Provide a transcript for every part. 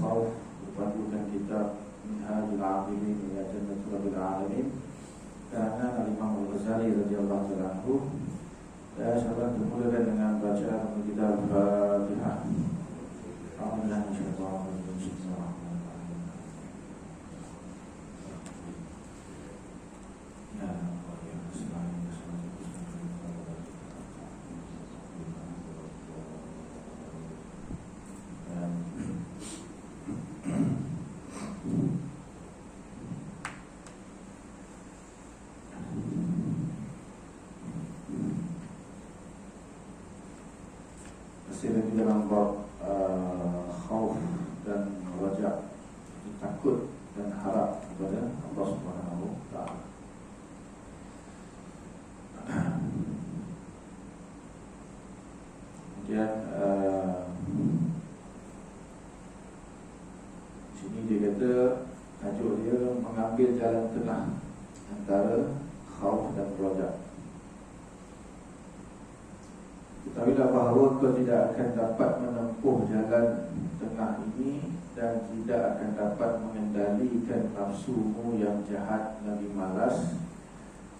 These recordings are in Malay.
Tasawuf berpandukan kitab Minhajul Aqilin ila Jannatul Rabbil Alamin karangan Al-Imam Al-Ghazali radhiyallahu ta'ala anhu. Dan sahabat dimulakan dengan bacaan kitab Al-Fatihah. Alhamdulillah insyaallah. Masih dalam bab khauf dan raja, takut dan harap kepada Allah Subhanahu wa taala. Kemudian sini dia kata tajuk dia mengambil jalan tengah antara khauf dan raja. Ketahuilah bahawa kau tidak akan dapat menempuh jalan tengah ini dan tidak akan dapat mengendalikan nafsumu yang jahat lagi malas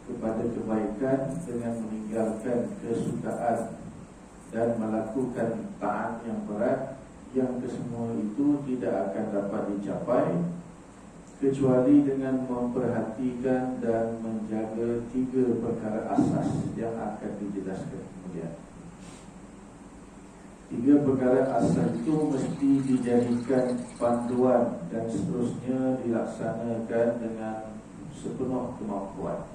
kepada kebaikan dengan meninggalkan kesukaan dan melakukan taat yang berat, yang kesemua itu tidak akan dapat dicapai kecuali dengan memperhatikan dan menjaga 3 perkara asas yang akan dijelaskan kemudian. 3 perkara asas itu mesti dijadikan panduan dan seterusnya dilaksanakan dengan sepenuh kemampuan.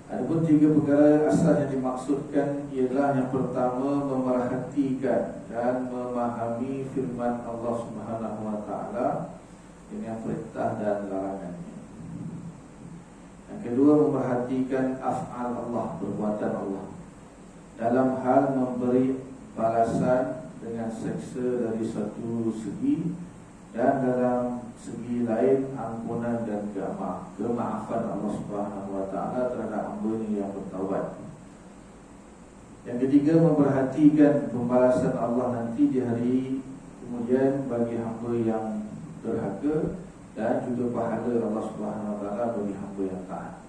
Adapun 3 perkara asas yang dimaksudkan ialah yang pertama, memerhatikan dan memahami firman Allah Subhanahu wa taala dengan perintah dan larangannya. Yang kedua, memerhatikan af'al Allah, perbuatan Allah, dalam hal memberi balasan dengan seksa dari satu segi, dan dalam segi lain ampunan dan kemaafan Allah Subhanahu wa taala terhadap hamba-Nya yang bertaubat. Yang ketiga, memperhatikan pembalasan Allah nanti di hari kemudian bagi hamba yang derhaka, dan juga pahala Allah Subhanahu wa taala bagi hamba yang taat.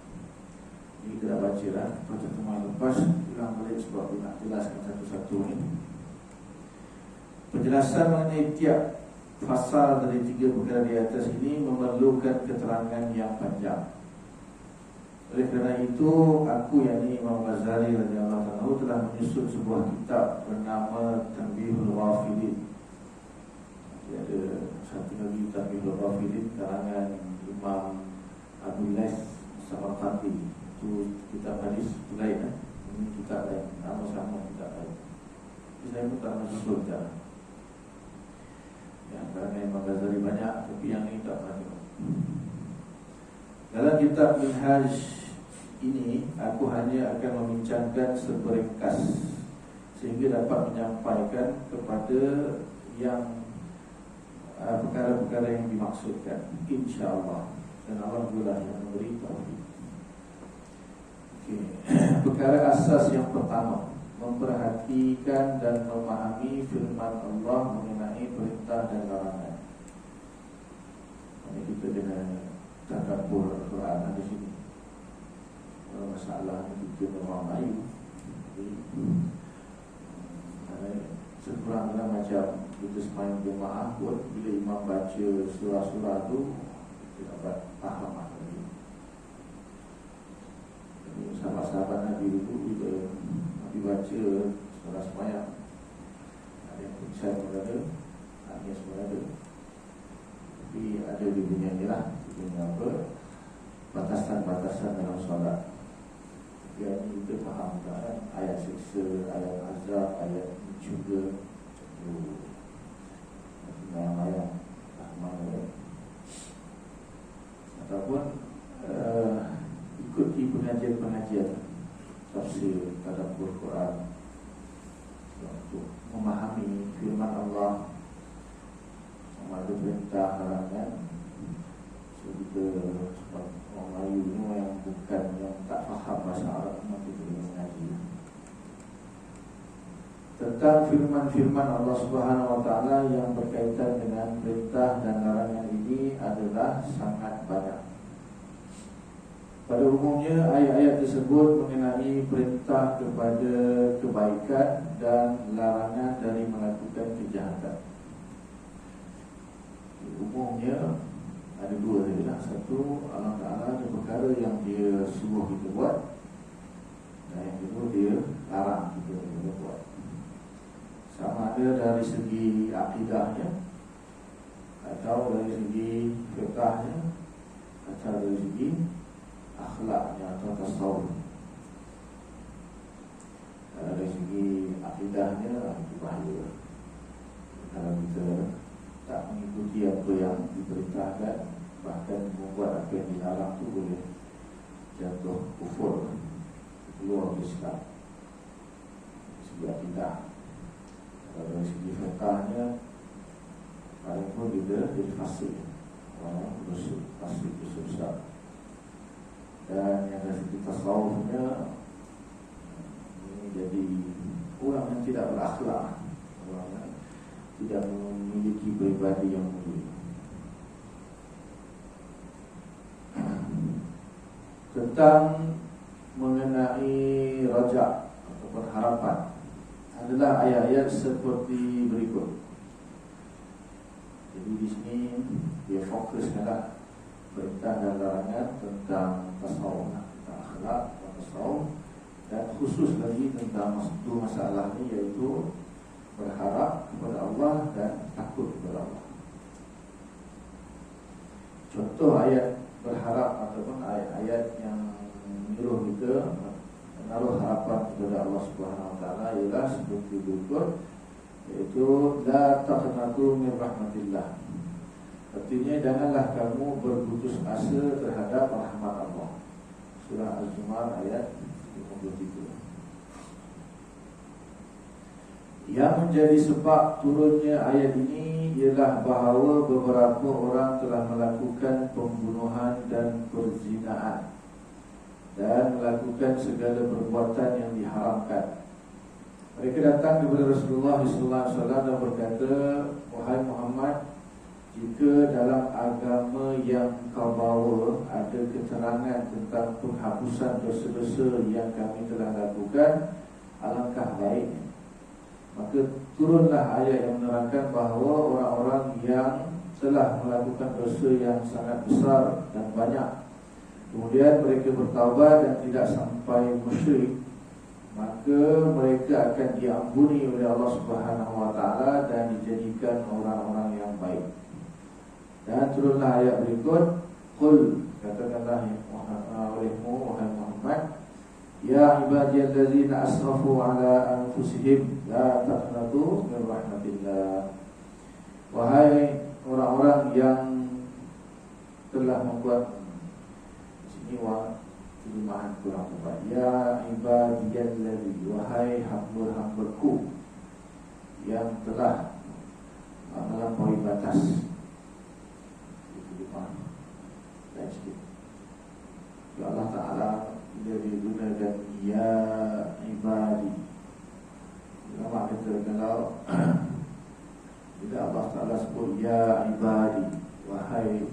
Ini kita dah baca dah pada pertemuan lepas, ulang balik sebab dia nak jelaskan satu-satu ni. Penjelasan mengenai tiap fasal dari 3 perkara di atas ini memerlukan keterangan yang panjang. Oleh kerana itu, aku yakni Imam Ghazali radhiyallahu anhu telah menyusun sebuah kitab bernama Tanbihul Ghafilin. Ada satu lagi Tanbihul Ghafilin karangan Imam Abu Lais Samarqandi. Itu kitab hadis lain. Ini kitab lain, nama sama kitab lain. Jadi saya pun tak nak susun dah. Yang karangan Imam Ghazali banyak, tapi yang ini tak banyak. Dalam kitab Minhaj ini, aku hanya akan membincangkan seperingkas sehingga dapat menyampaikan kepada yang perkara-perkara yang dimaksudkan, insya-Allah. Dan Allah juga yang memberi taufik. Perkara asas yang pertama, memperhatikan dan memahami firman Allah mengenai perintah dan larangan. Ini kita kena tadabbur Al-Quran di sini. Kalau masalah kita orang Melayu, sekurang-kurangnya macam kita semayang jemaah pun, bila imam baca surah-surah tu kita dapat faham lagi. Sahabat-sahabat Nabi dulu bila Nabi baca surah semayang, ada yang pingsan pun ada, nangis pun ada. Tapi ada dia punya ni lah, dia punya apa, batasan-batasan dalam solat. Yang ini kita faham kan, ayat siksa, ayat azab, ayat juga mayang-mayang mana, ataupun ikuti pengajian-pengajian tafsir tadabbur Quran untuk memahami firman Allah sama ada perintah larangan. So kita sebab orang Melayu ni yang bukan, yang tak faham bahasa Arab, nanti kita mengaji tentang firman-firman Allah Subhanahu wa taala yang berkaitan dengan sangat banyak. Pada umumnya ayat-ayat tersebut mengenai perintah kepada kebaikan dan larangan dari melakukan kejahatan. Umumnya ada dua saja. Satu, Allah Ta'ala ada perkara yang dia suruh kita buat, dan yang kedua dia larang kita buat. Sama ada dari segi akidahnya, atau dari segi fiqahnya, atau dari segi akhlaknya atau tasawuf. Dari segi akidahnya itu bahaya. Kalau kita tak mengikuti apa yang diperintahkan, bahkan membuat apa yang dilarang, itu boleh jatuh kufur, keluar dari Islam. Segi akidah. Kalau dari segi fiqahnya, paling pun dia jadi fasik, fasik besar. Dan yang dari segi tasawufnya, ini jadi orang yang tidak berakhlak, orang yang tidak memiliki pribadi yang mulia. Tentang mengenai rajak ataupun harapan adalah ayat-ayat seperti berikut. Jadi di sini dia fokuskanlah perintah dan larangan tentang tasawuf, tentang akhlak dan tasawuf, dan khusus lagi tentang dua masalah ini, yaitu berharap kepada Allah dan takut kepada Allah. Contoh ayat berharap ataupun ayat-ayat yang menyuruh kita menaruh harapan kepada Allah Subhanahu Wa Taala ialah seperti berikut, yaitu la taqnatu min rahmatillah. Artinya janganlah kamu berputus asa terhadap rahmat Allah. Surah Al-Zumar ayat 53. Yang menjadi sebab turunnya ayat ini ialah bahawa beberapa orang telah melakukan pembunuhan dan perzinaan dan melakukan segala perbuatan yang diharamkan. Mereka datang kepada Rasulullah SAW dan berkata, wahai Muhammad, jika dalam agama yang kau bawa ada keterangan tentang penghapusan dosa-dosa yang kami telah lakukan, alangkah baiknya. Maka turunlah ayat yang menerangkan bahawa orang-orang yang telah melakukan dosa yang sangat besar dan banyak, kemudian mereka bertaubat dan tidak sampai musyrik, maka mereka akan diampuni oleh Allah Subhanahu Wa Taala dan dijadikan orang-orang yang baik. Dan turunlah ayat berikut, qul, katakanlah olehmu wahai Muhammad, ya ibadiyallazina asrafu ala anfusihim la taqnatu min rahmatillah. Wahai orang-orang yang telah membuat, di sini terjemahan kurang tepat, ya ibadiyallazi, wahai hamba-hambaku yang telah melampaui batas. Dan sikit ya Allah Ta'ala bila digunakan ya ibadi, ulama kata kalau bila Allah Ta'ala sebut ya ibadi, wahai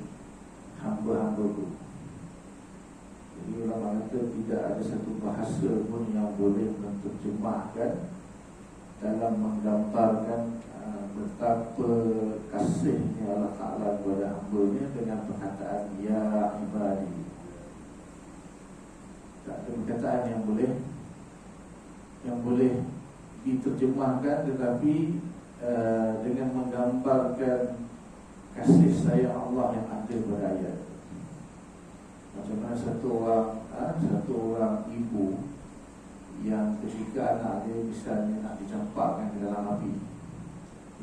hamba-hambaku, jadi ulama kata tidak ada satu bahasa pun yang boleh menerjemahkan dalam menggambarkan betapa kasihnya Allah Ta'ala kepada hamba-Nya dengan perkataan ya ibadi. Tak ada perkataan yang boleh diterjemahkan, tetapi dengan menggambarkan kasih sayang Allah yang ada pada ayat. Macam mana satu orang ibu yang ketika anak dia misalnya nak dicampakkan ke dalam api,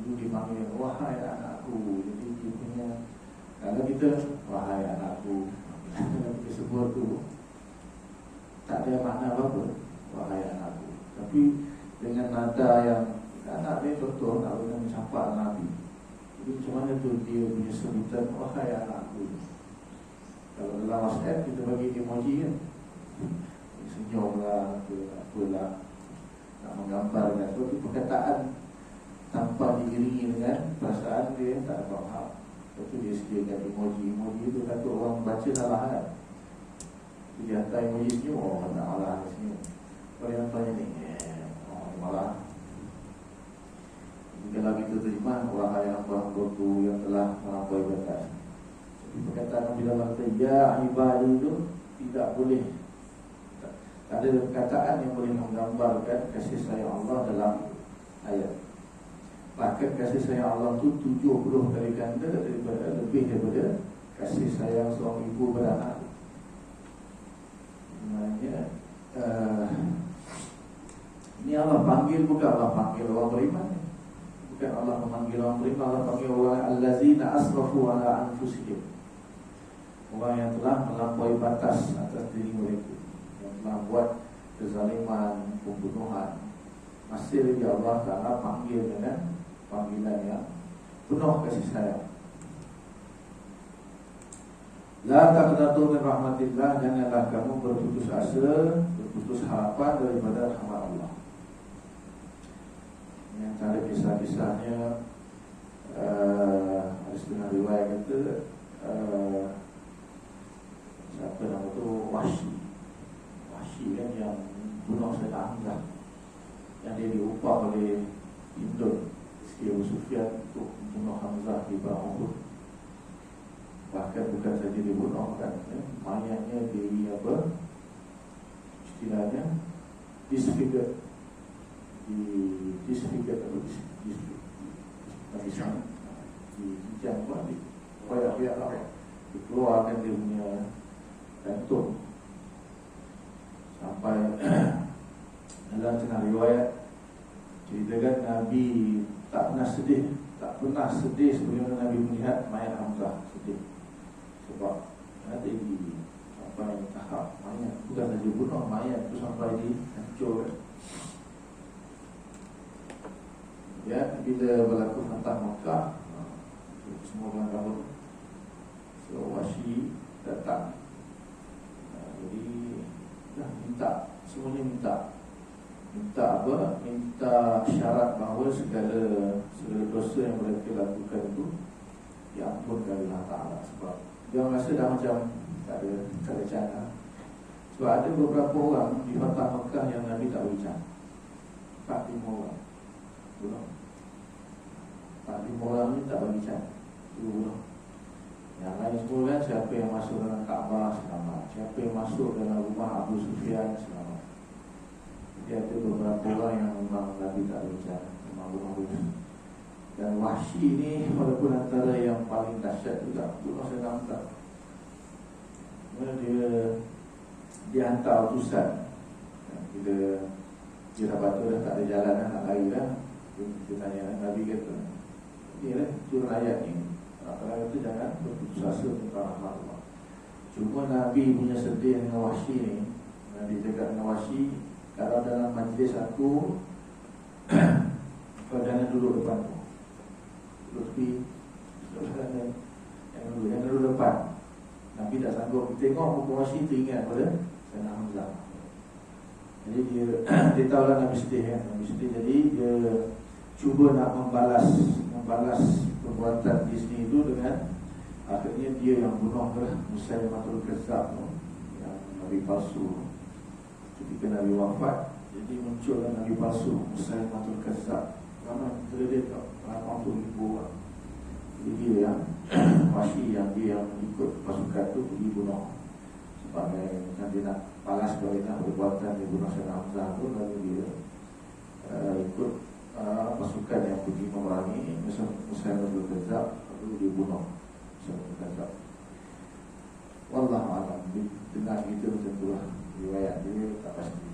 ibu dipanggil wahai anakku. Jadi dia punya, kalau kita wahai anakku, kalau kita sebut tu tak ada makna apa-apa, wahai anakku. Tapi dengan nada yang anak dia contoh nak kena mencampak Nabi, jadi macam mana tu dia punya sebutan wahai anakku. Kalau dalam WhatsApp kita bagi emoji kan, senyum lah, apalah, nak menggambarkan. Tapi perkataan tanpa diiringi dengan perasaan dia tak faham. Lepas tu dia sediakan emoji tu kata orang baca salah kan. Dia hantar emoji senyum, oh tak malah senyum. Kalau yang tanya ni, malah. Kalau kita terima orang yang hamba-hambaku yang telah melampaui batas. Jadi perkataan Nabi dalam kata ya ibadi itu tidak boleh. Tak ada perkataan yang boleh menggambarkan kasih sayang Allah dalam ayat. Bahkan kasih sayang Allah itu 70 kali ganda daripada, lebih daripada kasih sayang seorang ibu beranak. Maknanya ini Allah panggil, bukan Allah panggil orang beriman. Bukan Allah memanggil orang beriman, Allah panggil orang allazina asrafu ala anfusihim, orang yang telah melampaui batas atas diri mereka, yang telah buat kezaliman, pembunuhan. Masih lagi Allah Ta'ala panggil dengan panggilan yang penuh kasih sayang. La taqnatu min rahmatillah, janganlah kamu berputus asa, berputus harapan daripada rahmat Allah. Yang ada kisah-kisahnya, ada setengah riwayat kata siapa nama tu, Wahsy kan yang bunuh Sayyidina Hamzah, yang dia diupah oleh Indon Abu Sufyan untuk bunuh Hamzah di Perang Uhud. Bahkan bukan saja dibunuh kan, mayatnya di apa istilahnya disfigured, dikeluarkan dia punya jantung. Sampai dalam tengah riwayat ceritakan Nabi tak pernah sedih sebelum Nabi melihat mayat Hamzah, sedih. Sebab ada di sampai tahap mayat, bukan saja bunuh mayat tu sampai dihancur. Ya, bila berlaku Fatah Makkah, semua orang tahu, so Wahsy datang. Jadi dah minta, semuanya minta apa? Minta syarat bahawa segala dosa yang mereka lakukan itu diampunkan oleh Allah Ta'ala. Sebab dia rasa dah macam tak ada cara. Sebab ada beberapa orang di Fatah Makkah yang Nabi tak ucap, 45 orang bunuh. 45 orang ni tak bagi can, bunuh. Yang lain semua kan, siapa yang masuk dalam Kaabah selamat, siapa yang masuk dalam rumah Abu Sufyan selamat. Jadi ada beberapa orang yang memang Nabi tak ucap, memang bunuh. Dan Wahsy ni walaupun antara yang paling dahsyat juga, bunuh Sayyidina Hamzah. Dia hantar utusan. Bila dia dapat tu dah tak ada jalan dah, nak lari dah. Kita tanya Nabi kata, ni lah turun ayat ni, apa kata jangan berputus asa tentang rahmat Allah. Cuma Nabi punya sedih dengan Wahsy ni. Nabi cakap dengan Wahsy, kalau dalam majlis aku kau jangan duduk depan tu, duduk tepi, jangan duduk depan. Nabi tak sanggup tengok muka Wahsy, teringat pada Sayyidina Hamzah. Jadi dia tahulah Nabi sedih kan, Nabi sedih. Jadi dia cuba nak membalas perbuatan di sini itu dengan, akhirnya dia yang bunuh Musailamatul Kazzab, yang Nabi palsu. Ketika Nabi wafat, jadi muncullah Nabi palsu Musailamatul Kazzab. Ramai terdedik 80,000 orang. Jadi dia yang Wahsy yang ikut pasukan tu pergi bunuh. Sebagai macam dia nak balas balik perbuatan dia bunuh Sayyidina Hamzah tu, lalu dia ikut pasukan yang pergi memerangi Musailamatul Kazzab, lalu dia bunuh Musailamatul Kazzab. Wallahu a'lam. Dengar kita macam tu lah, riwayat dia tak pasti.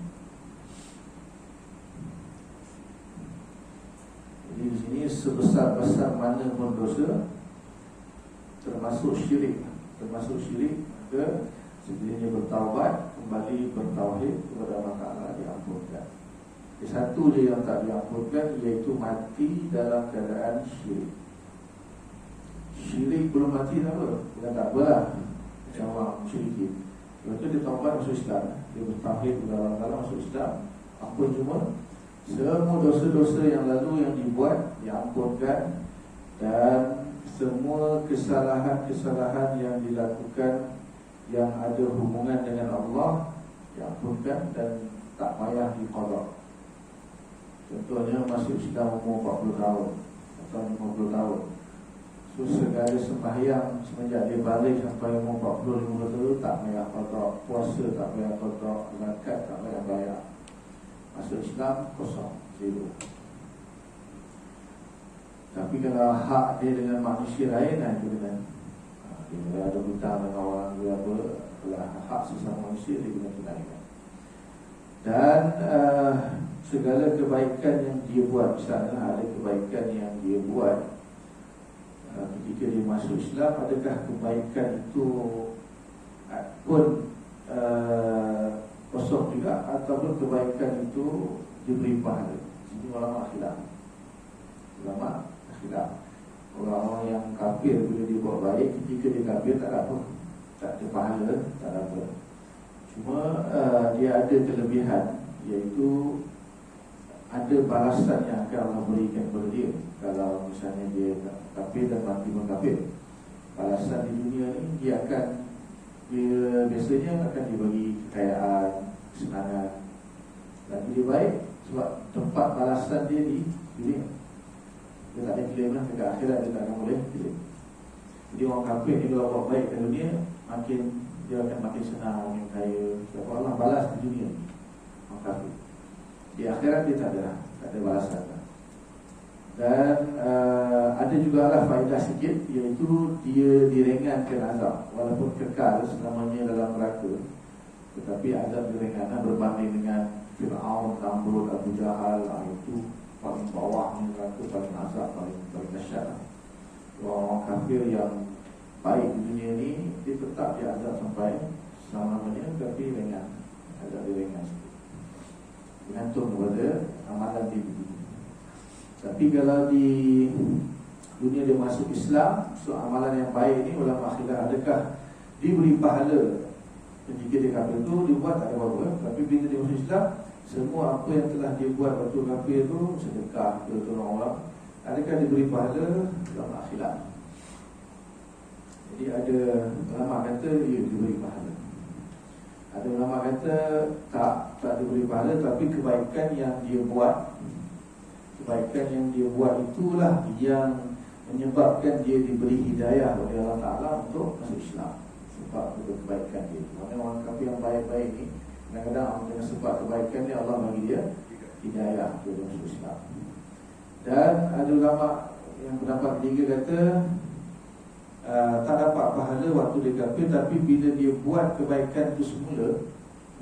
Jadi di sini sebesar-besar mana pun dosa, termasuk syirik, maka sekiranya bertaubat, kembali bertauhid kepada Allah Ta'ala, diampunkan. Satu je yang tak diampunkan, iaitu mati dalam keadaan syirik. Syirik belum mati tak apa, dia tak apa lah, macam orang musyrikin. Lepas tu dia taubat masuk Islam, dia bertauhid kepada Allah Ta'ala, masuk Islam, ampun. Cuma semua dosa-dosa yang lalu yang dibuat diampunkan Dan semua kesalahan-kesalahan yang dilakukan yang ada hubungan dengan Allah diampunkan dan tak payah diqada. Contohnya masuk Islam umur 40 tahun atau 50 tahun. So segala sembahyang semenjak dia balik sampai umur 40-50 tahun tak payah qada, puasa tak payah qada, zakat tak payah bayar. Masuk Islam kosong, zero. Tapi kalau hak dia dengan manusia lain, itu dengan dia ada hutang dengan orang dia apa, kalau hak sesama manusia dia kena tunaikan. Dan segala kebaikan yang dia buat, misalnya ada kebaikan yang dia buat ketika dia masuk Islam, adakah kebaikan itu pun kosong juga, ataupun kebaikan itu diberi pahala? Ini ulama khilaf. Orang-orang yang kafir bila dia buat baik, ketika dia kafir tak ada apa, tak ada pahala, tak ada apa. Cuma dia ada kelebihan, iaitu ada balasan yang akan Allah berikan kepada dia. Kalau misalnya dia kafir dan mati mengkafir, balasan di dunia ni dia biasanya akan dibagi kekayaan, kesenangan. Dan dia baik sebab tempat balasan dia di dunia. Dia tak ada claim lah, dekat akhirat dia tak akan boleh claim. Jadi orang kafir ni kalau buat baik di dunia, makin dia akan makin senang, makin kaya. Sebab Allah balas di dunia orang kafir. Di akhirat dia tak ada balasan lah. Dan ada jugalah faedah sikit, iaitu dia diringankan azab. Walaupun kekal selamanya dalam neraka, tetapi azab diringankan berbanding dengan Fir'aun, Namrud, Abu Jahal, itu paling bawah ni neraka, paling azab, paling dahsyat. Orang kafir yang baik di dunia ni, dia tetap dia azab sampai selama-lamanya, tapi ringan, azab dia ringan sikit, bergantung kepada amalan dia. Tapi kalau di dunia dia masuk Islam, so amalan yang baik ni, ulama khilaf adakah diberi pahala ketika dia kafir tu, dibuat tak ada apa-apa. Tapi bila dia masuk Islam, semua apa yang telah dia buat waktu kafir tu, sedekah, tolong orang, adakah diberi pahala? Ulama khilaf. Jadi ada ulama kata dia diberi pahala, ada ulama kata tak diberi pahala, tapi kebaikan yang dia buat, kebaikan yang dia buat itulah yang menyebabkan dia diberi hidayah oleh Allah Ta'ala untuk masuk Islam. Sebab itu kebaikan dia. Maksudnya orang kafir yang baik-baik ni, kadang-kadang dengan sebab kebaikan ni Allah bagi dia hidayah untuk masuk Islam. Dan ada ulama yang pendapat ketiga kata tak dapat pahala waktu dia kafir, tapi bila dia buat kebaikan itu semula,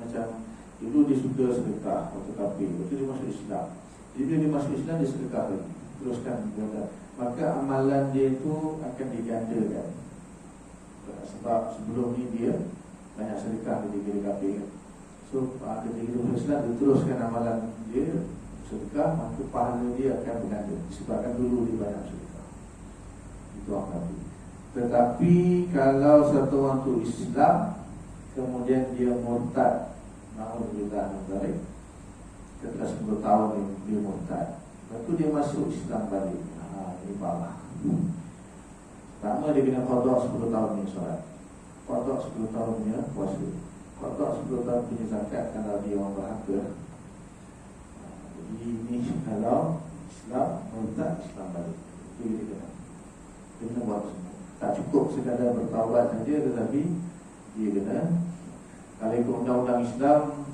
macam dulu dia suka sedekah waktu kafir, waktu dia masuk Islam, jadi bila dia masuk Islam dia sedekah lagi, teruskan buat, maka amalan dia itu akan digandakan. Sebab sebelum ni dia banyak sedekah ketika dia kafir. So ketika dia masuk Islam, dia teruskan amalan dia sedekah, maka pahala dia akan berganda, disebabkan dulu dia banyak sedekah. Itu orang kafir. Tetapi kalau satu orang tu Islam, kemudian dia murtad, na'udzubillah min dzalik, setelah 10 tahun dia murtad, lepas tu dia masuk Islam balik, ini balah. Pertama dia kena qada 10 tahun punya solat, qada 10 tahun punya puasa, qada 10 tahun punya zakat kalau dia orang berharga. Jadi ini kalau Islam murtad, Islam balik, itu dia kena buat semua. Tak cukup sekadar bertaubat saja, tetapi dia kena, kalau ikut undang-undang Islam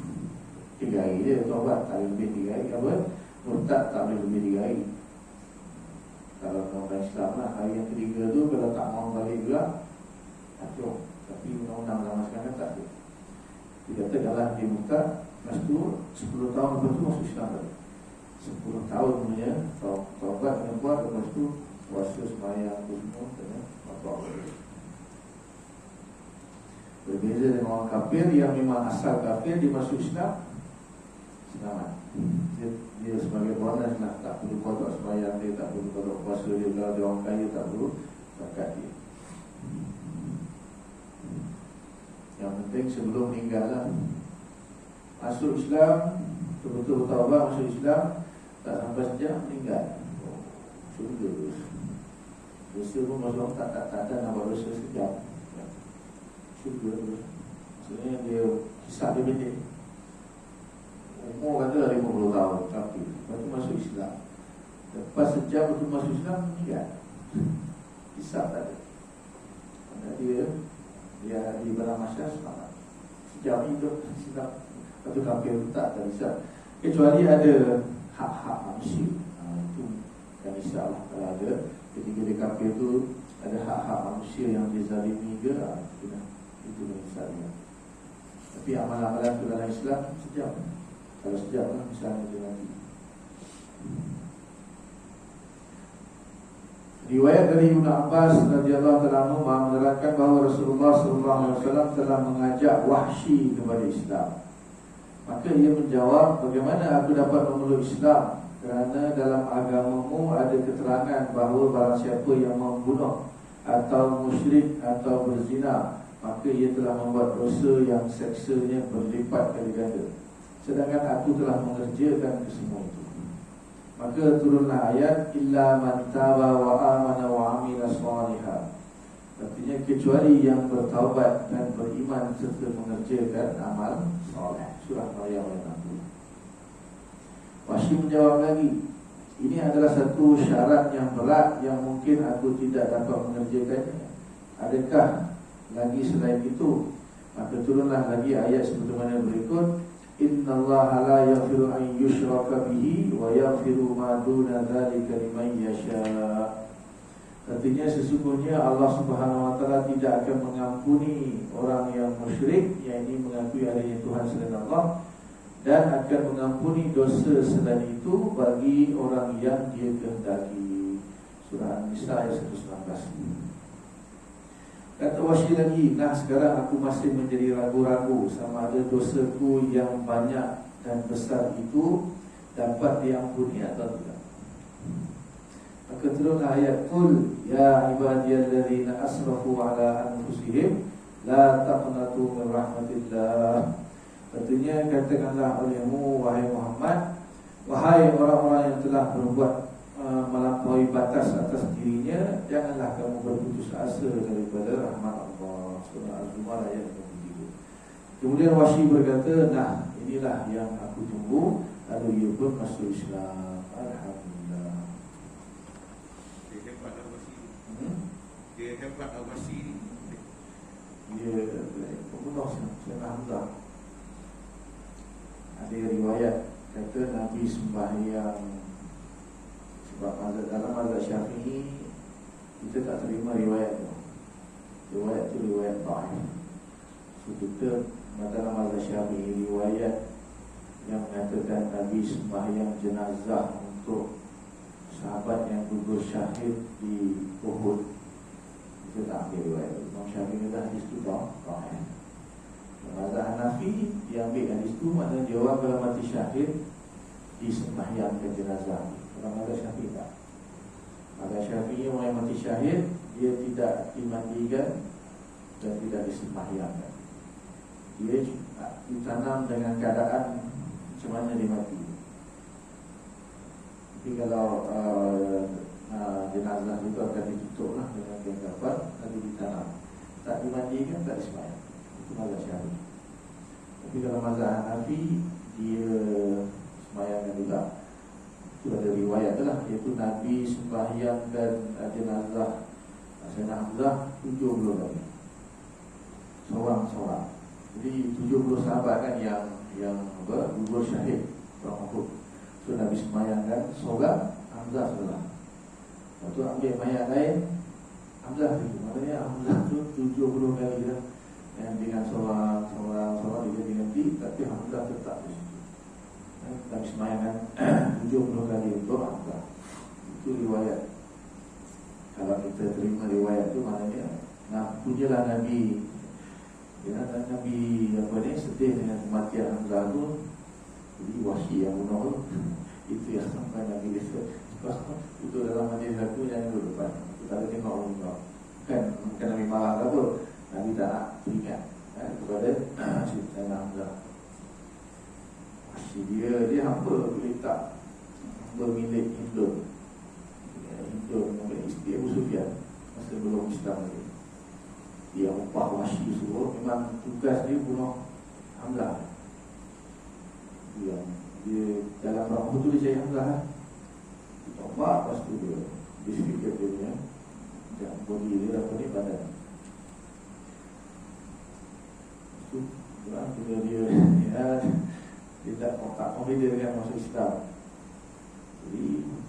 3 hari je taubat, tak boleh lebih 3 hari. Apa? Murtad tak boleh lebih 3 hari. Kalau undang-undang Islam lah, hari yang ketiga tu kalau tak mau balik juga acung. Tapi undang-undang lama sekarang tak ada. Dia kata kalau dia murtad, lepas tu 10 tahun lepas tu masuk Islam balik. 10 tahun punya taubat kena buat, lepas tu puasa sembahyang tu semua kena buat. Berbeza dengan orang kafir yang memang asal kafir, dia masuk Islam selamat. Dia sebagai bonus lah, tak perlu qada sembahyang dia, tak perlu qada puasa dia. Kalau dia orang kaya tak perlu zakat dia. Yang penting sebelum meninggal lah, masuk Islam, betul-betul bertaubat masuk Islam, tak sampai sejak meninggal, surga terus. dosa pun Rasulullah tak ada nak buat dosa sekejap. Syurga tu. Maksudnya dia kisah dia pendek. Umur kata 50 tahun tapi lepas tu masuk Islam. Lepas sejam tu masuk Islam meninggal. Kisah tak ada. Kerana dia di barang masyarakat selamat. Sejam hidup Islam. Lepas tu kafir tak bisa. Kecuali ada hak-hak manusia. Itu kan insyaAllah kalau ada. Ketika dia kafir tu ada hak-hak manusia yang dizalimi ke, itu misalnya. Tapi amalan-amalan itu dalam Islam sejam. Kalau sejam lah misalnya dia nanti. Riwayat dari Ibnu Abbas radhiyallahu anhu menerangkan bahawa Rasulullah SAW telah mengajak Wahsy kepada Islam. Maka ia menjawab, bagaimana aku dapat memeluk Islam? Kerana dalam agamamu ada keterangan bahawa barang siapa yang membunuh atau musyrik atau berzina, maka ia telah membuat dosa yang seksanya berlipat kali ganda. Sedangkan aku telah mengerjakan kesemua itu. Maka turunlah ayat illa man taba wa amana wa amila shalihan. Artinya kecuali yang bertaubat dan beriman serta mengerjakan amal soleh. Surah Maryam ayat 60. Wahsy menjawab lagi, ini adalah satu syarat yang berat yang mungkin aku tidak dapat mengerjakannya. Adakah lagi selain itu? Maka turunlah lagi ayat sebagaimana berikut, innallaha la yaghfiru an yushraka bihi wa yaghfiru ma duna dzalika liman yasha. Artinya sesungguhnya Allah Subhanahu wa taala tidak akan mengampuni orang yang musyrik, yang ini mengakui adanya Tuhan selain Allah, dan akan mengampuni dosa selain itu bagi orang yang dia kehendaki. Surah An-Nisa ayat 119. Kata Wahsy lagi, nah sekarang aku masih menjadi ragu-ragu sama ada dosaku yang banyak dan besar itu dapat diampuni atau tidak. Maka turunlah ayat, qul ya ibadiyalladzina asrafu ala anfusihim la taqnatu min rahmatillah. Artinya katakanlah olehmu wahai Muhammad, wahai orang-orang yang telah berbuat melampaui batas atas dirinya, janganlah kamu berputus asa daripada rahmat Allah. Surah Az-Zumar ayat 23. Kemudian Wahsy berkata, nah inilah yang aku tunggu. Lalu ia pun masuk Islam. Alhamdulillah. Dia hebat Wahsy. Dia hebat Wahsy. Dia pembunuh Sayyidina Hamzah. Ada riwayat kata Nabi sembahyang. Sebab dalam mazhab Syafi'i kita tak terima riwayat tu. Riwayat tu riwayat dhaif. So kita dalam mazhab Syafi'i riwayat yang mengatakan Nabi sembahyang jenazah untuk sahabat yang gugur syahid di Uhud, kita tak ambil riwayat tu. Imam Syafi'i kata hadis tu dhaif. Mazhab Hanafi dia ambil hadis tu, maknanya dia orang kalau mati syahid disembahyangkan jenazah. Mazhab Syafi'i tak. Mazhab Syafi'i orang yang mati syahid dia tidak dimandikan dan tidak disembahyangkan. Dia ditanam dengan keadaan macam mana dia mati. Tapi kalau jenazah itu akan ditutuplah dengan kain kafan lalu ditanam. Tak dimandikan, tak disembahyang. Itu mazhab Syafi'i. Tapi kalau mazhab Hanafi dia sembahyangkan juga. Itu ada riwayat lah, iaitu Nabi sembahyangkan jenazah Sayyidina Hamzah 70 kali, seorang-seorang. Jadi 70 sahabat kan yang gugur syahid perang Uhud. So Nabi sembahyangkan seorang, Hamzah sebelah. Lepas tu ambil mayat lain, Hamzah itu. Maknanya Hamzah tu 70 kali lah. Yang dengan seorang diganti-ganti, tapi Hamzah tetap di situ. Kami sembahyangkan 70 kali untuk Hamzah. Itu riwayat. Kalau kita terima riwayat itu, maknanya nak pujalah Nabi. Ya, dan Nabi sedih dengan kematian Hamzah itu. Jadi Wahsy yang bunuh itu yang sampai Nabi itu. Itu dalam hadis aku yang dulu depan. Kita ada tengok orang kan Nabi marah ke apa? Nabi tak nak teringat kepada Sayyidina Hamzah. Dia hamba boleh tak, hamba milik Hindun. Hindun mungkin isteri Abu Sufyan. sebelum Islam lagi. Dia upah Wahsy suruh, memang tugas dia bunuh Hamzah. Dia dalam perang tu dia cari Hamzah. Ditembak, lepas tu dia disfigure dia punya body dia, apa ni, badan. Itu bila dia tak confident dengan masuk Islam. Jadi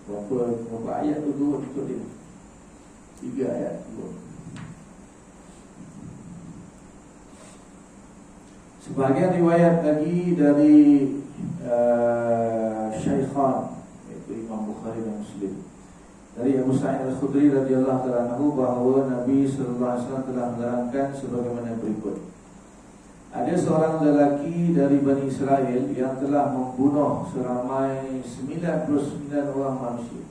berapa ayat tu turun ikut dia. 3 ayat turun. Sebahagian riwayat lagi dari Syaikhan, iaitu Imam Bukhari dan Muslim, dari Abu Sa'id Al-Khudri radhiyallahu ta'ala anhu bahawa Nabi sallallahu alaihi wasallam telah menerangkan sebagaimana berikut. Ada seorang lelaki dari Bani Israel yang telah membunuh seramai 99 orang manusia.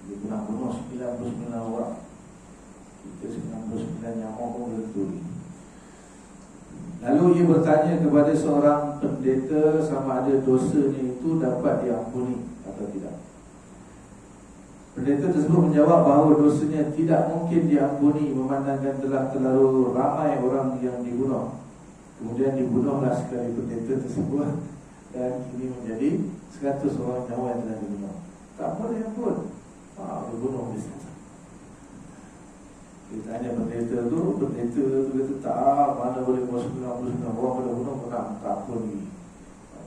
Dia pernah bunuh 99 orang. Kita 99 nyawa pun betul. Lalu ia bertanya kepada seorang pendeta sama ada dosanya itu dapat diampuni atau tidak. Pendeta tersebut menjawab bahawa dosanya tidak mungkin diampuni memandangkan telah terlalu ramai orang yang dibunuh. Kemudian dibunuhlah sekali pendeta tersebut dan kini menjadi 100 orang nyawa yang telah dibunuh. Tak boleh ampun. Dibunuh di sana. Dia tanya pendeta tu kata tak, mana boleh buat 99 orang boleh bunuh, tak ampun lagi.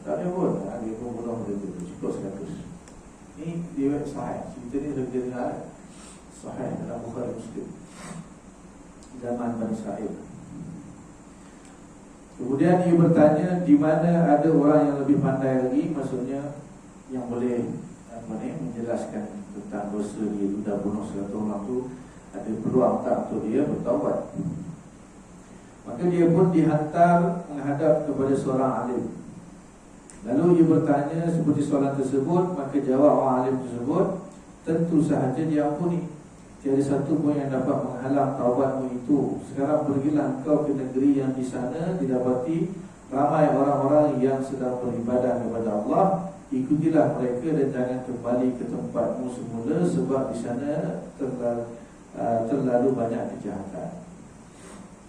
Tak boleh pun. Dia pun bunuh pendeta tu, cukup 100. Ini riwayat sahih. Cerita ni sudah kita dengar sahih dalam Bukhari Muslim zaman Bani Israel. Kemudian dia bertanya di mana ada orang yang lebih pandai lagi, maksudnya yang boleh menjelaskan tentang dosa dia sudah bunuh 100 orang tu, ada peluang tak untuk dia bertaubat. Maka dia pun dihantar menghadap kepada seorang alim. Lalu ia bertanya seperti soalan tersebut, maka jawab orang alim tersebut, tentu sahaja diampuni. Tiada satu pun yang dapat menghalang taubatmu itu. Sekarang pergilah engkau ke negeri yang di sana didapati ramai orang-orang yang sedang beribadah kepada Allah. Ikutilah mereka dan jangan kembali ke tempatmu semula, sebab di sana terlalu banyak kejahatan.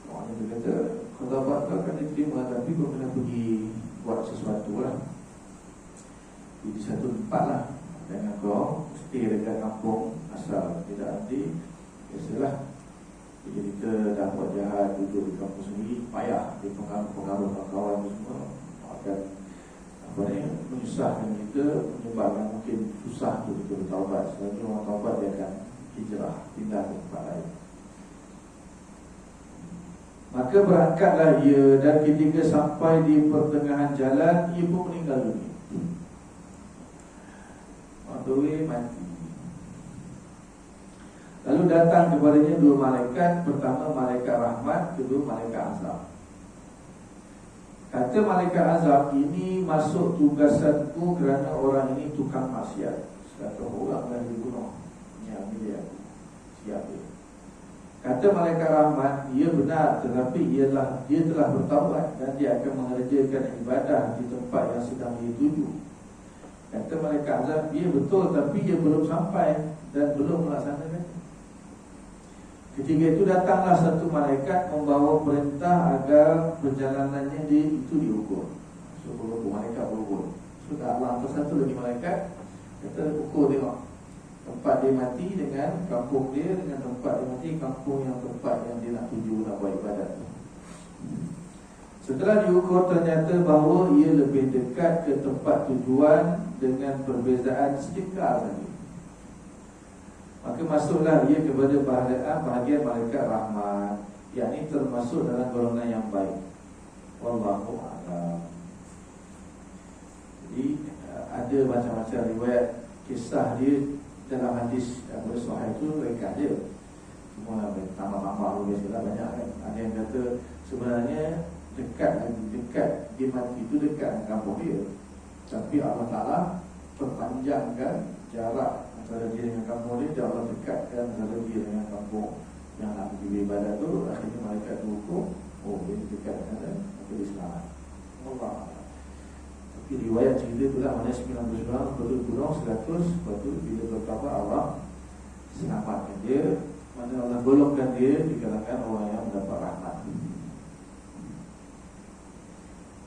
Orang itu kata, kau taubat kau akan diterima, tapi kau kena pergi buat sesuatu lah di satu tempat lah. Jangan kau stay dekat kampung asal. Tidak nanti biasalah bila kita dah buat jahat, duduk di kampung sendiri, payah di pengaruh-pengaruh kawan semua akan menyusahkan kita, menyebabkan mungkin susah untuk kita bertaubat. Selanjutnya orang taubat dia akan hijrah, pindah ke tempat lain. Maka berangkatlah ia, dan ketika sampai di pertengahan jalan, ia pun meninggal dunia. Maksudnya mati. Lalu datang kepadanya 2 malaikat. Pertama malaikat rahmat, kedua malaikat azab. Kata malaikat azab, ini masuk tugasanku kerana orang ini tukang maksiat. 100 orang dah dibunuh. Yang dia siap dia. Kata malaikat rahmat, ia benar, tetapi dia telah bertaubat dan dia akan mengerjakan ibadah di tempat yang sedang dia tuju. Kata malaikat azab, ia betul, tapi ia belum sampai dan belum melaksanakan. Ketika itu datanglah satu malaikat membawa perintah agar perjalanannya itu diukur. So malaikat berukur. Sudah Allah hantar satu lagi malaikat, kata ukur tengok tempat dia mati dengan kampung dia, dengan tempat dia mati kampung yang tempat yang dia nak tuju nak buat ibadat. Setelah diukur ternyata bahawa ia lebih dekat ke tempat tujuan dengan perbezaan sedikit saja. Maka masuklah ia kepada bahagian malaikat rahmat, yakni termasuk dalam golongan yang baik. Wallahu a'lam. Jadi ada macam-macam riwayat kisah dia dalam hadis Abu Sahih itu mereka dia semua tambah-tambah biasalah banyak kan. Ada yang kata sebenarnya dekat dia mati itu dekat dengan kampung dia, tapi Allah Ta'ala perpanjangkan jarak antara dia dengan kampung dia, dan Allah dekatkan antara dia dengan kampung yang nak pergi ibadat tu. Akhirnya malaikat tu hukum, dia dekat dengan maka dia selamat. Allah. Tapi riwayat cerita tu lah, mana 99 betul bunuh 100, lepas tu bila berkata Allah selamatkan dia mana Allah golongkan dia di kalangan orang yang mendapat rahmat.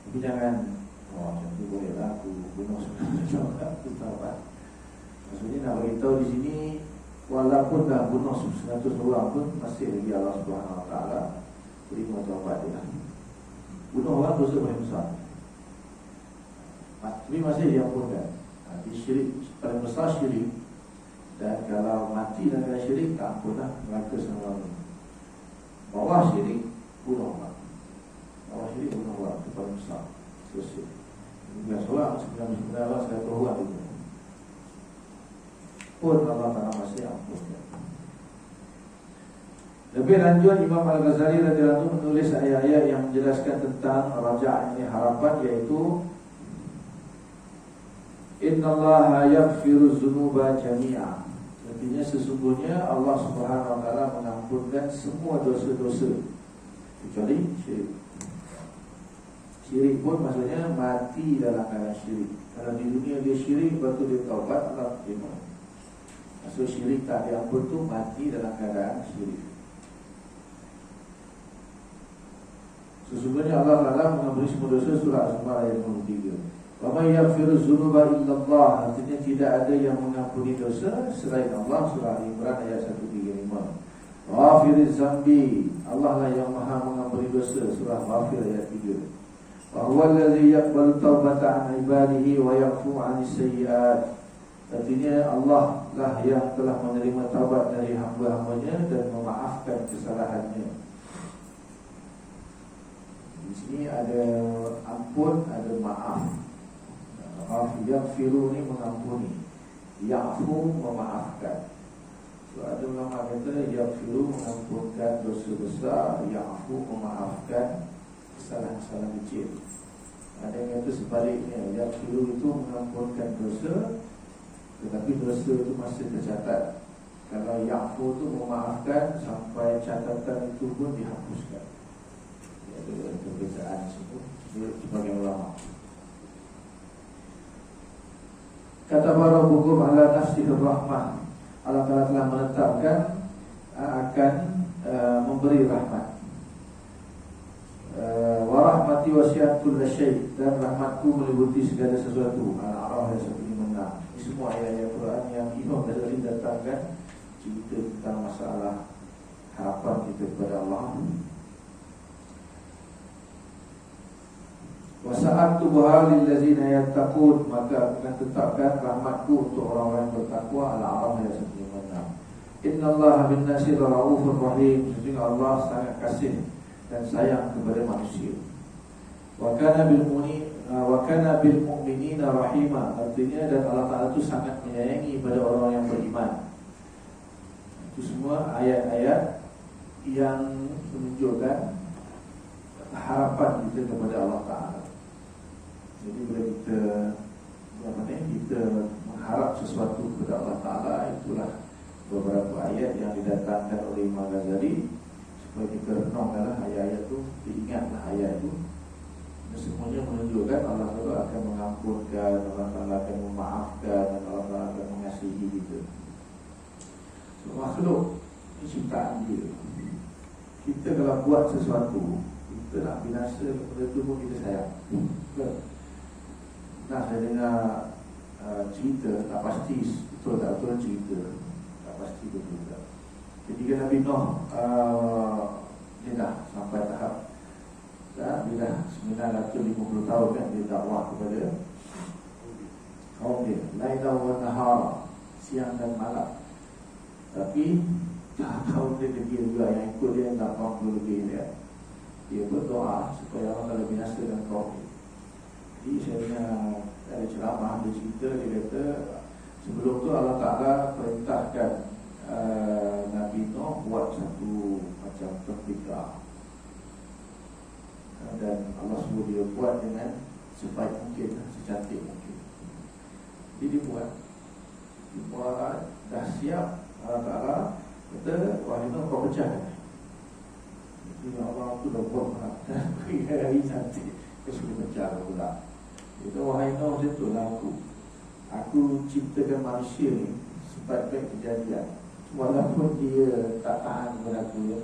Tapi jangan macam tu bolehlah aku bunuh sebenarnya aku taubat. Maksudnya nak beritahu di sini, walaupun dah bunuh 100 orang pun masih lagi Allah Subhanahu Wa Taala terima taubat dia. Bunuh orang dosa paling besar, tapi masih diampunkan. Di syirik paling besar syirik, dan kalau mati dalam syirik tak ampunlah, neraka selama-lamanya. Bawah syirik bunuh orang, bawah syirik bunuh orang itu paling besar. Selesai 19 orang, 99 orang, 100 orang itu pun Allah Ta'ala masih ampunkan. Lebih lanjut, Imam Al-Ghazali radhiyallahu anhu menulis ayat-ayat yang menjelaskan tentang raja' ini harapan, yaitu Innallaha yaghfiru dzunuba jami'a. Artinya sesungguhnya Allah Subhanahu Wa Taala mengampunkan semua dosa-dosa kecuali syirik. Syirik pun maksudnya mati dalam keadaan syirik. Kalau di dunia dia syirik, lepas tu dia taubat, Allah terima. Maksud syirik tak diampun tu mati dalam keadaan syirik. Sesungguhnya Allah Ta'ala mengampuni semua dosa, surah Al-Zumar ayat 53. Wa may yaghfiru dzunuba illallah, artinya tidak ada yang mengampuni dosa selain Allah, surah Al-Imran ayat 135. Ghafiriz zambi, Allah lah yang maha mengampuni dosa, surah Ghafir ayat 3. Wa huwa allazi yaqbalu taubata an ibadihi wa yaghfu 'anis sayyi'at, artinya Allah lah yang telah menerima taubat dari hamba-hambanya dan memaafkan kesalahannya. Di sini ada ampun, ada maaf. Yaghfiru ni mengampuni, ya'fu memaafkan. So ada ulama kata yaghfiru mengampunkan dosa besar, ya'fu memaafkan kesalahan-kesalahan kecil. Ada yang kata sebaliknya, yaghfiru itu mengampunkan dosa, tetapi dosa itu masih tercatat. Kalau ya'fu itu memaafkan sampai catatan itu pun dihapuskan. Ada perbezaan situ sebagai ulama. Kata Rabbukum ala nafsihi rahmah, Allah Ta'ala telah menetapkan akan memberi rahmat. Wa rahmati wasi'at kulla syai', dan rahmatku meliputi segala sesuatu. Al-A'raf ayat 156. Ini semua ayat-ayat Quran yang Imam Ghazali datangkan cerita tentang masalah harapan kita kepada Allah. Wasa'atu buhalil lazina yattaqun, maka akan tetapkan rahmatku untuk orang-orang yang bertakwa. Al-A'raf ayat 156. Innallaha bin-nasi laraufur rahim, sesungguhnya Allah sangat kasih dan sayang kepada manusia. Wa kana bil mu'minina rahima, artinya dan Allah Ta'ala itu sangat menyayangi pada orang yang beriman. Itu semua ayat-ayat yang menunjukkan harapan kita kepada Allah Ta'ala. Jadi bila kita mengharap sesuatu kepada Allah Ta'ala, itulah beberapa ayat yang didatangkan oleh Imam Ghazali supaya kita renungkanlah ayat-ayat itu, diingatlah ayat itu. Dan semuanya menunjukkan Allah Ta'ala akan mengampunkan, Allah Ta'ala akan memaafkan, dan Allah Ta'ala akan mengasihi kita. So, makhluk ini ciptaan dia. Kita kalau buat sesuatu, kita nak binasa kepada itu pun kita sayang. Nah, saya dengar cerita, tak pasti betul tak betul cerita, tak pasti betul tak. Ketika Nabi Nuh dia dah sampai tahap dia dah 950 tahun kan, dia dakwah kepada kaum dia, laila wa nahara, siang dan malam. Tapi kaum dia kecil juga, yang ikut dia 80 lebih dia. Dia berdoa supaya Allah Ta'ala binasakan kaum dia. Jadi saya dengar ada ceramah, dia cerita, dia kata sebelum tu Allah Ta'ala perintahkan Nabi Nuh buat satu macam tembikar, dan Allah suruh dia buat dengan sebaik mungkin, secantik mungkin. Jadi dia buat dah siap. Allah Ta'ala kata, wahai Nuh, kau pecahkan. Jadi Allah tu dah buat hari cantik, dia suruh pecah pula. Dia kata, wahai Nuh, macam tu lah aku ciptakan manusia ni sebaik-baik kejadian. walaupun dia tak tahan kepada aku ya,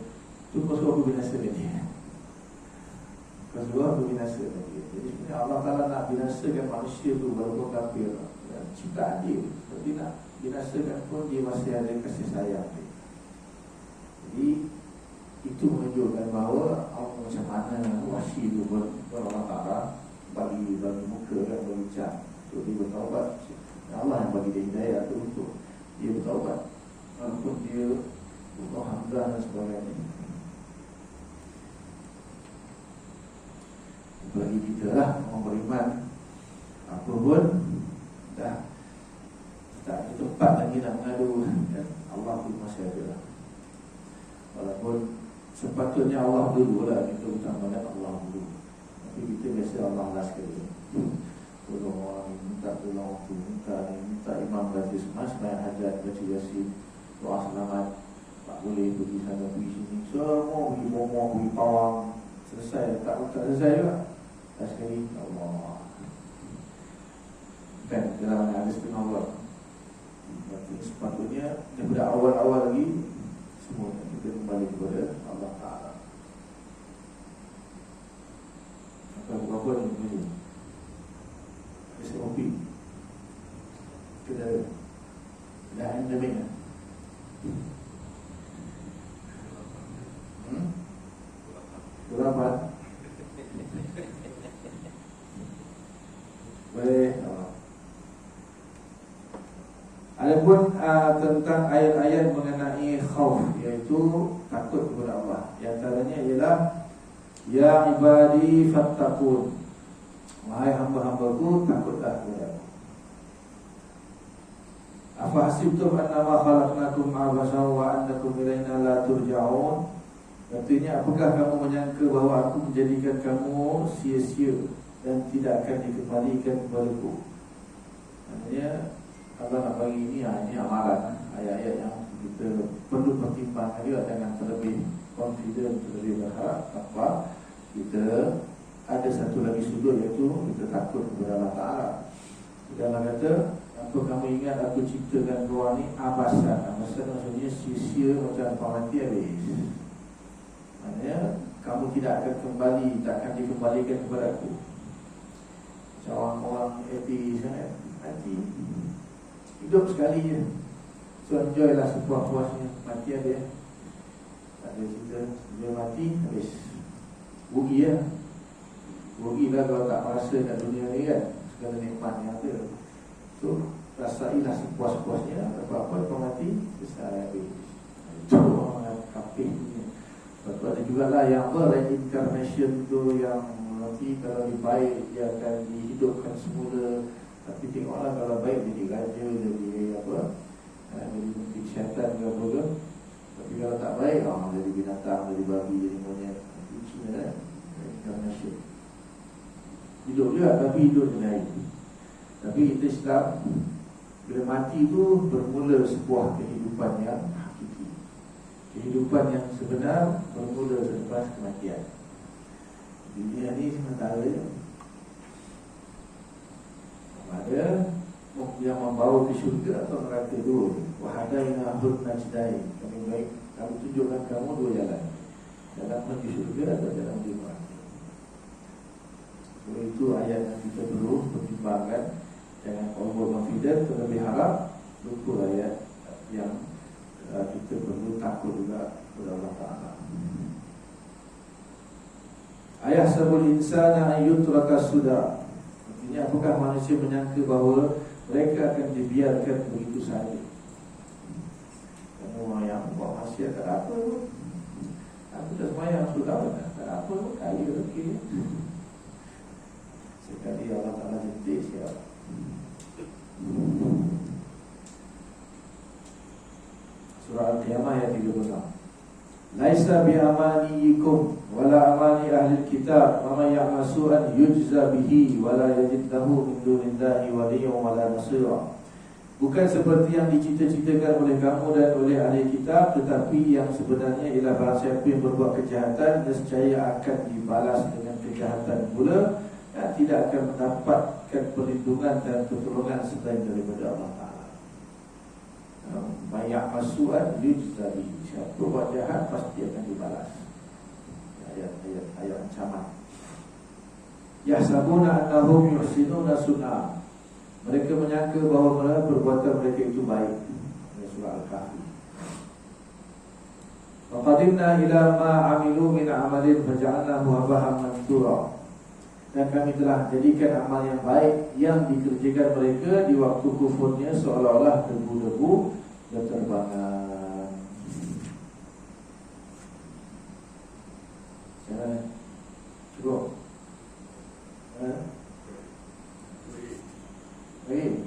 tu kau suruh aku binasa dia. Kau suruh aku binasa dia. Jadi sebenarnya Allah Ta'ala nak binasakan manusia tu walaupun kafir ya, ciptaan dia. Tapi nak binasakan pun dia masih ada kasih sayang dia. Jadi itu menunjukkan bahawa Allah macam mana wahsi tu Allah Ta'ala bagi muka kan, bagi cat untuk dia bertaubat. Allah yang bagi dia hidayah tu untuk dia bertaubat walaupun dia bukan hamzah dan sebagainya. Bagi kita lah orang beriman, apa pun dah tak ada tempat lagi nak mengadu kan? Allah pun masih ada lah. Walaupun sepatutnya Allah dulu lah, kita utamakan Allah dulu, tapi kita biasa Allah lah sekali. Tolong orang ni, minta tolong tu, minta imam gratis mas, bayar hajat, baca yasin, doa selamat, tak boleh pergi sana pergi sini, semua pergi momok, pergi pawang, selesai, tak selesai juga. Dah sekali Allah kan, dalam ada setengah orang. Sepatutnya daripada awal-awal lagi semua kita kembali kepada Allah Ta'ala. Apa-apa ni dulu SOP kita dah endemik kan? Berapa? Boleh. Adapun tentang ayat-ayat mengenai khauf, iaitu takut kepada Allah. Di antaranya ialah ya ibadi fattaqun, wahai hamba-hambaku takutlah kepada aku. Afa hasibtum annama khalaqnakum abasan wa annakum ilaina la turja'un. Artinya apakah kamu menyangka bahawa aku menjadikan kamu sia-sia dan tidak akan dikembalikan kepadaku? Maksudnya Allah nak bagi ini amalan, ayat-ayat yang kita perlu pertimbangkan juga, jangan terlebih confident, terlebih berharap. Apa kita ada satu lagi sudut, iaitu kita takut kepada Allah Ta'ala. Allah kata, apa kamu ingat aku ciptakan kau ni abasan. Abasan maksudnya sia-sia macam kau mati habis. Maksudnya kamu tidak akan kembali, tak akan dikembalikan kepada aku. Macam orang-orang atheis kan, mati hidup sekali je, so enjoy lah sepuas-puasnya, mati ada. Tak ada cerita, dia mati habis, rugi lah. Rugi lah kalau tak merasa kat dunia ni kan, segala nikmat yang ada. So rasailah sepuas-puasnya, apa-apa kau mati, selesai habis. Itu orang yang kafir punya. Lepas tu ada jugalah yang reincarnation tu, yang nanti kalau baik dia akan dihidupkan semula. Tapi tengoklah kalau baik jadi raja, jadi apa, jadi menteri syaitan ke apa ke. Tapi kalau tak baik, jadi binatang, jadi babi, jadi monyet. Itu Cina kan, reincarnation. Hidup juga, tapi hidup di lain. Tapi kita Islam, bila mati tu bermula sebuah kehidupan yang hakiki. Kehidupan yang sebenar bermula selepas kematian. Dunia ni sementara je. Ada yang membawa ke syurga atau neraka dua. Wahadaina hud najdain, kami baik, kami tunjukkan kamu dua jalan, jalan menuju syurga atau jalan menuju neraka. So itu ayat yang kita perlu pertimbangkan. Jangan overconfident, terlebih harap. Lupa ayat yang kita perlu takut juga kepada Allah Ta'ala. Ayah sabul insana ayyutraka sudah. Artinya apakah manusia menyangka bahawa mereka akan dibiarkan begitu saja? Kamu yang buat maksiat tak apa pun, aku dah semayang sudah, tak apa pun, kaya rezeki. Sekali Allah Ta'ala jentik siap. Surah Al-Qiyamah ayat 36. Laisa bi amaniyikum wala amani ahli kitab wa man ya'mal su'an yujza bihi wala yajid lahu min dunillahi waliyyan wala nasira. Bukan seperti yang dicita-citakan oleh kamu dan oleh ahli kitab, tetapi yang sebenarnya ialah barang siapa yang berbuat kejahatan nescaya akan dibalas dengan kejahatan pula, dan tidak akan mendapatkan perlindungan dan pertolongan selain daripada Allah Ta'ala. Banyak masukan yujzabi. Siapa buat jahat pasti akan dibalas. Ayat ancaman. Yahsabuna annahum yuhsinuna sun'a. Mereka menyangka bahawa perbuatan mereka itu baik. Surah Al-Kahfi. Faqadimna ila ma 'amilu min 'amalin faja'alnahu haba'an mansura. Dan kami telah jadikan amal yang baik yang dikerjakan mereka di waktu kufurnya seolah-olah debu-debu berterbangan. Jangan cukup. Lagi.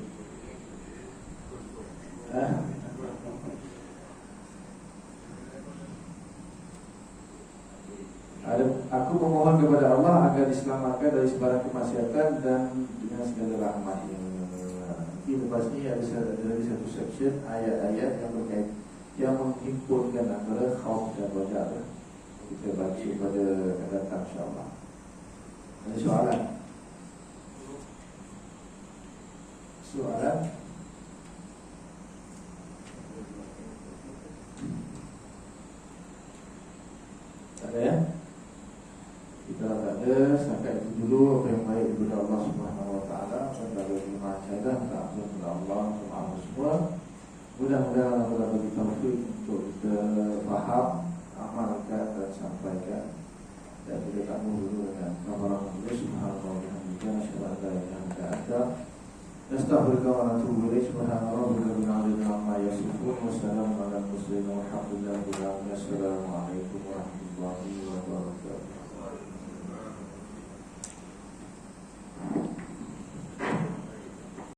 Aku memohon kepada Allah agar diselamatkan dari sebarang kemaksiatan dan dengan segala rahmatnya. Di lepas ini ada lagi satu section ayat-ayat yang berkait yang menghimpunkan antara khauf dan raja. Kita baca pada akan datang insya-Allah. Ada soalan? Soalan? Ada ya? Kita tak ada, setakat itu dulu apa yang baik daripada Allah Subhanahu Wa Taala, antara lima syahadah, tak apa kepada Allah Subhanahu semua. Mudah-mudahan Allah bagi taufik untuk kita faham, amalkan dan sampaikan. Dan kita tak dulu dengan kafaran Allah Subhanahu Wa Taala. Asyhadu an la ilaha illa anta, astaghfiruka wa atubu ilaik.